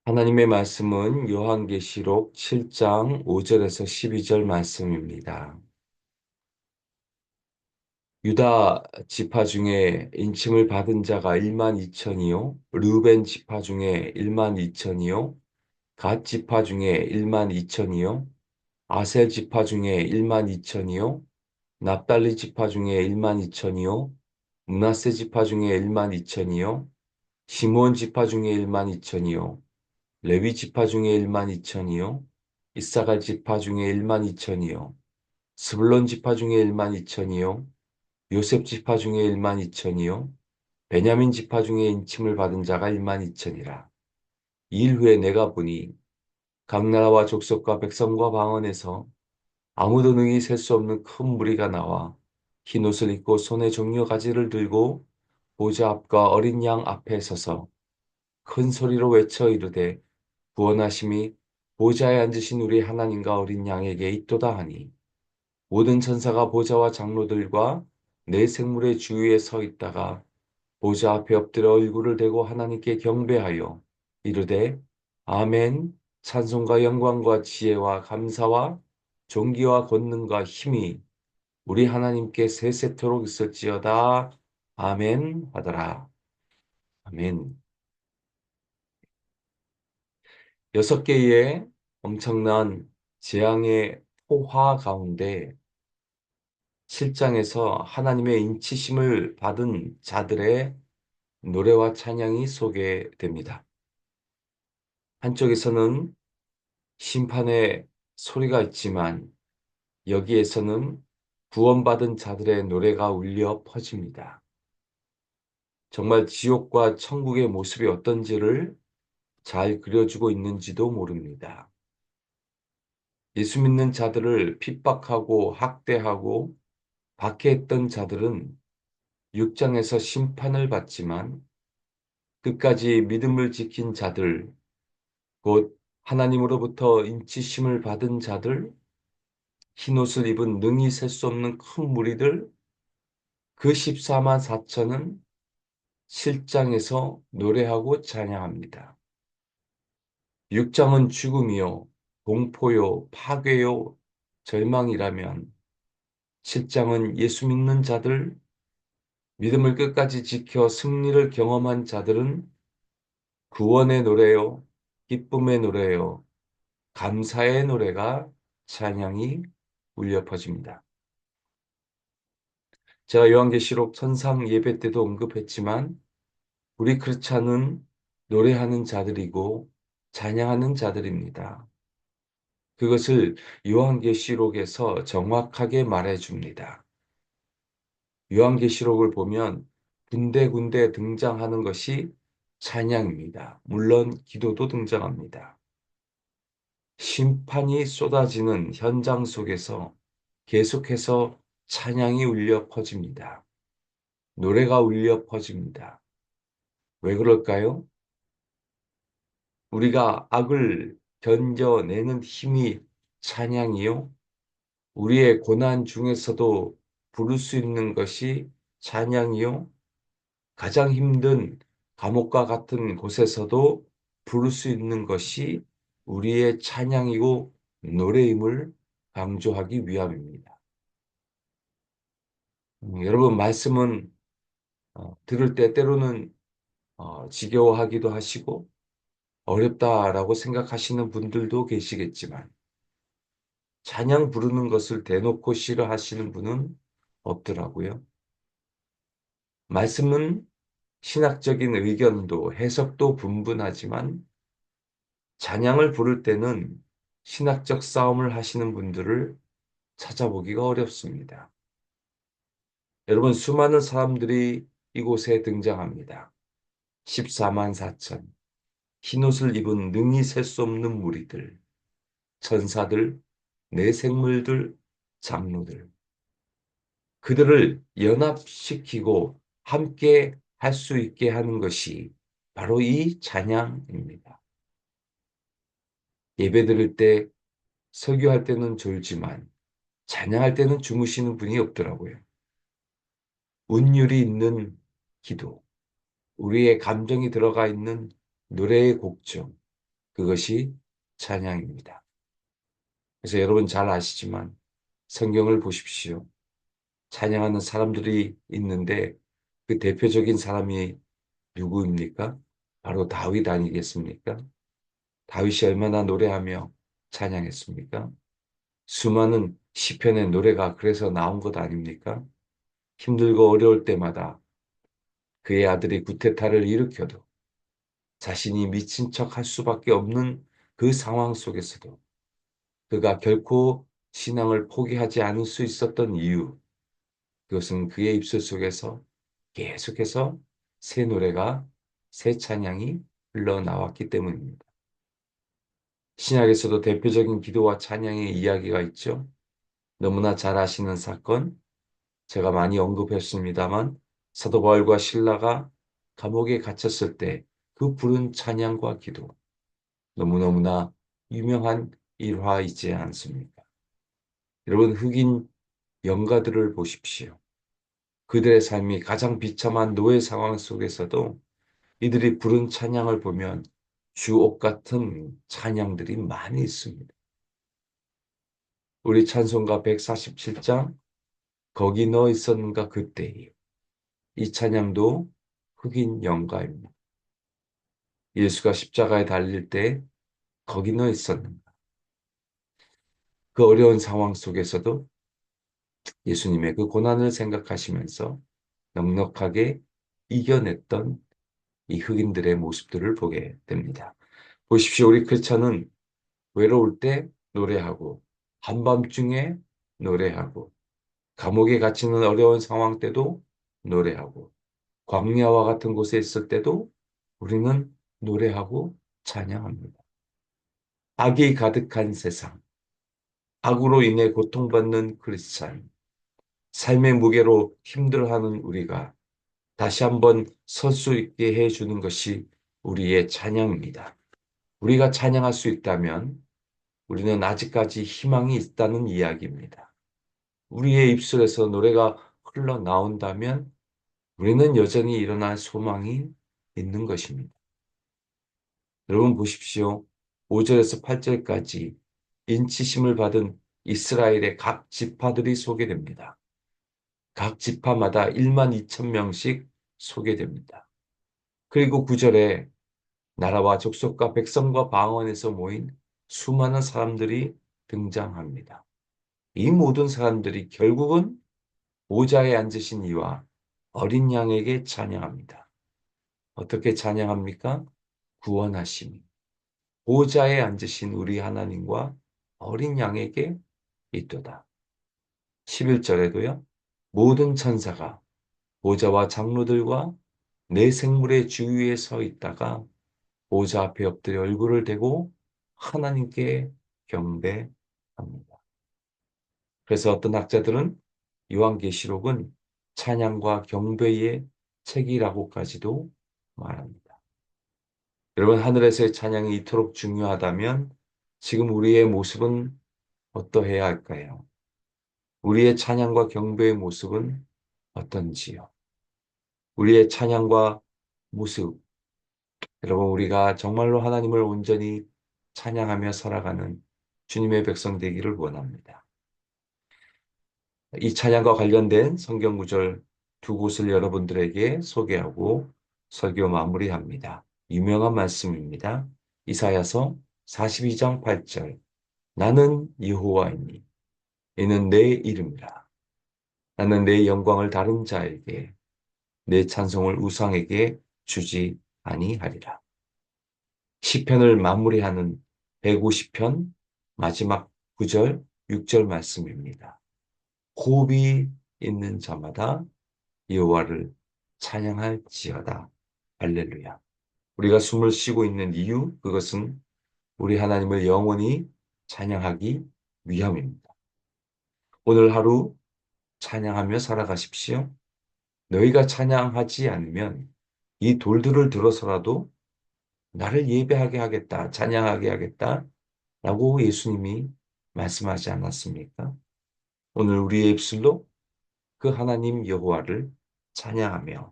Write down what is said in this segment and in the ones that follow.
하나님의 말씀은 요한계시록 7장 5절에서 12절 말씀입니다. 유다 지파 중에 인침을 받은 자가 1만 2천이요. 르우벤 지파 중에 1만 2천이요. 갓 지파 중에 1만 2천이요. 아셀 지파 중에 1만 2천이요. 납달리 지파 중에 1만 2천이요. 므낫세 지파 중에 1만 2천이요. 시므온 지파 중에 1만 2천이요. 레위 지파 중에 1만 2천이요. 이사갈 지파 중에 1만 2천이요. 스불론 지파 중에 1만 2천이요. 요셉 지파 중에 1만 2천이요. 베냐민 지파 중에 인침을 받은 자가 1만 2천이라. 이 일 후에 내가 보니 각 나라와 족속과 백성과 방언에서 아무도 능히 셀 수 없는 큰 무리가 나와 흰 옷을 입고 손에 종려 가지를 들고 보좌 앞과 어린 양 앞에 서서 큰 소리로 외쳐 이르되 구원하심이 보좌에 앉으신 우리 하나님과 어린 양에게 있도다 하니 모든 천사가 보좌와 장로들과 네 생물의 주위에 서 있다가 보좌 앞에 엎드려 얼굴을 대고 하나님께 경배하여 이르되 아멘. 찬송과 영광과 지혜와 감사와 존귀와 권능과 힘이 우리 하나님께 세세토록 있을지어다. 아멘 하더라. 아멘. 6개의 엄청난 재앙의 포화 가운데 7장에서 하나님의 인치심을 받은 자들의 노래와 찬양이 소개됩니다. 한쪽에서는 심판의 소리가 있지만 여기에서는 구원받은 자들의 노래가 울려 퍼집니다. 정말 지옥과 천국의 모습이 어떤지를 잘 그려주고 있는지도 모릅니다. 예수 믿는 자들을 핍박하고 학대하고 박해했던 자들은 6장에서 심판을 받지만 끝까지 믿음을 지킨 자들, 곧 하나님으로부터 인치심을 받은 자들, 흰옷을 입은 능히 셀 수 없는 큰 무리들, 그 14만 4천은 7장에서 노래하고 찬양합니다. 6장은 죽음이요, 공포요, 파괴요, 절망이라면 7장은 예수 믿는 자들, 믿음을 끝까지 지켜 승리를 경험한 자들은 구원의 노래요, 기쁨의 노래요, 감사의 노래가 찬양이 울려 퍼집니다. 제가 요한계시록 천상 예배 때도 언급했지만 우리 크리스찬은 노래하는 자들이고 찬양하는 자들입니다. 그것을 요한계시록에서 정확하게 말해줍니다. 요한계시록을 보면 군데군데 등장하는 것이 찬양입니다. 물론 기도도 등장합니다. 심판이 쏟아지는 현장 속에서 계속해서 찬양이 울려 퍼집니다. 노래가 울려 퍼집니다. 왜 그럴까요? 우리가 악을 견뎌내는 힘이 찬양이요. 우리의 고난 중에서도 부를 수 있는 것이 찬양이요. 가장 힘든 감옥과 같은 곳에서도 부를 수 있는 것이 우리의 찬양이고 노래임을 강조하기 위함입니다. 여러분 말씀은 들을 때 때로는 지겨워하기도 하시고 어렵다라고 생각하시는 분들도 계시겠지만 찬양 부르는 것을 대놓고 싫어하시는 분은 없더라고요. 말씀은 신학적인 의견도 해석도 분분하지만 찬양을 부를 때는 신학적 싸움을 하시는 분들을 찾아보기가 어렵습니다. 여러분 수많은 사람들이 이곳에 등장합니다. 14만 4천, 흰옷을 입은 능히 셀 수 없는 무리들, 천사들, 내생물들, 장로들. 그들을 연합시키고 함께 할 수 있게 하는 것이 바로 이 찬양입니다. 예배 드릴 때, 설교할 때는 졸지만 찬양할 때는 주무시는 분이 없더라고요. 운율이 있는 기도, 우리의 감정이 들어가 있는 노래의 곡정, 그것이 찬양입니다. 그래서 여러분 잘 아시지만 성경을 보십시오. 찬양하는 사람들이 있는데 그 대표적인 사람이 누구입니까? 바로 다윗 아니겠습니까? 다윗이 얼마나 노래하며 찬양했습니까? 수많은 시편의 노래가 그래서 나온 것 아닙니까? 힘들고 어려울 때마다 그의 아들이 구테타를 일으켜도 자신이 미친 척 할 수밖에 없는 그 상황 속에서도 그가 결코 신앙을 포기하지 않을 수 있었던 이유, 그것은 그의 입술 속에서 계속해서 새 노래가, 새 찬양이 흘러나왔기 때문입니다. 신약에서도 대표적인 기도와 찬양의 이야기가 있죠. 너무나 잘 아시는 사건, 제가 많이 언급했습니다만 사도 바울과 실라가 감옥에 갇혔을 때 그 부른 찬양과 기도, 너무너무나 유명한 일화이지 않습니까? 여러분, 흑인 영가들을 보십시오. 그들의 삶이 가장 비참한 노예 상황 속에서도 이들이 부른 찬양을 보면 주옥 같은 찬양들이 많이 있습니다. 우리 찬송가 147장 거기 너 있었는가 그때에, 이 찬양도 흑인 영가입니다. 예수가 십자가에 달릴 때 거기 너 있었는가. 그 어려운 상황 속에서도 예수님의 그 고난을 생각하시면서 넉넉하게 이겨냈던 이 흑인들의 모습들을 보게 됩니다. 보십시오. 우리 크리스찬은 외로울 때 노래하고, 한밤중에 노래하고, 감옥에 갇히는 어려운 상황 때도 노래하고, 광야와 같은 곳에 있을 때도 우리는 노래하고 찬양합니다. 악이 가득한 세상, 악으로 인해 고통받는 크리스찬, 삶의 무게로 힘들어하는 우리가 다시 한번 설 수 있게 해주는 것이 우리의 찬양입니다. 우리가 찬양할 수 있다면 우리는 아직까지 희망이 있다는 이야기입니다. 우리의 입술에서 노래가 흘러나온다면 우리는 여전히 일어날 소망이 있는 것입니다. 여러분 보십시오. 5절에서 8절까지 인치심을 받은 이스라엘의 각 지파들이 소개됩니다. 각 지파마다 1만 2천 명씩 소개됩니다. 그리고 9절에 나라와 족속과 백성과 방언에서 모인 수많은 사람들이 등장합니다. 이 모든 사람들이 결국은 보좌에 앉으신 이와 어린 양에게 찬양합니다. 어떻게 찬양합니까? 구원하심이. 보좌에 앉으신 우리 하나님과 어린 양에게 있도다. 11절에도요. 모든 천사가 보좌와 장로들과 내 생물의 주위에 서 있다가 보좌 앞에 엎드려 얼굴을 대고 하나님께 경배합니다. 그래서 어떤 학자들은 요한계시록은 찬양과 경배의 책이라고까지도 말합니다. 여러분, 하늘에서의 찬양이 이토록 중요하다면 지금 우리의 모습은 어떠해야 할까요? 우리의 찬양과 경배의 모습은 어떤지요? 우리의 찬양과 모습, 여러분, 우리가 정말로 하나님을 온전히 찬양하며 살아가는 주님의 백성 되기를 원합니다. 이 찬양과 관련된 성경 구절 두 곳을 여러분들에게 소개하고 설교 마무리합니다. 유명한 말씀입니다. 이사야서 42장 8절. 나는 여호와이니 이는 내 이름이라. 나는 내 영광을 다른 자에게 내 찬송을 우상에게 주지 아니하리라. 시편을 마무리하는 150편 마지막 9절, 6절 말씀입니다. 호흡이 있는 자마다 여호와를 찬양할지어다. 할렐루야. 우리가 숨을 쉬고 있는 이유, 그것은 우리 하나님을 영원히 찬양하기 위함입니다. 오늘 하루 찬양하며 살아가십시오. 너희가 찬양하지 않으면 이 돌들을 들어서라도 나를 예배하게 하겠다, 찬양하게 하겠다 라고 예수님이 말씀하지 않았습니까? 오늘 우리의 입술로 그 하나님 여호와를 찬양하며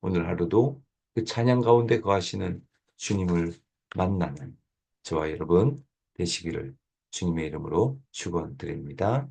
오늘 하루도 그 찬양 가운데 거하시는 주님을 만나는 저와 여러분 되시기를 주님의 이름으로 축원드립니다.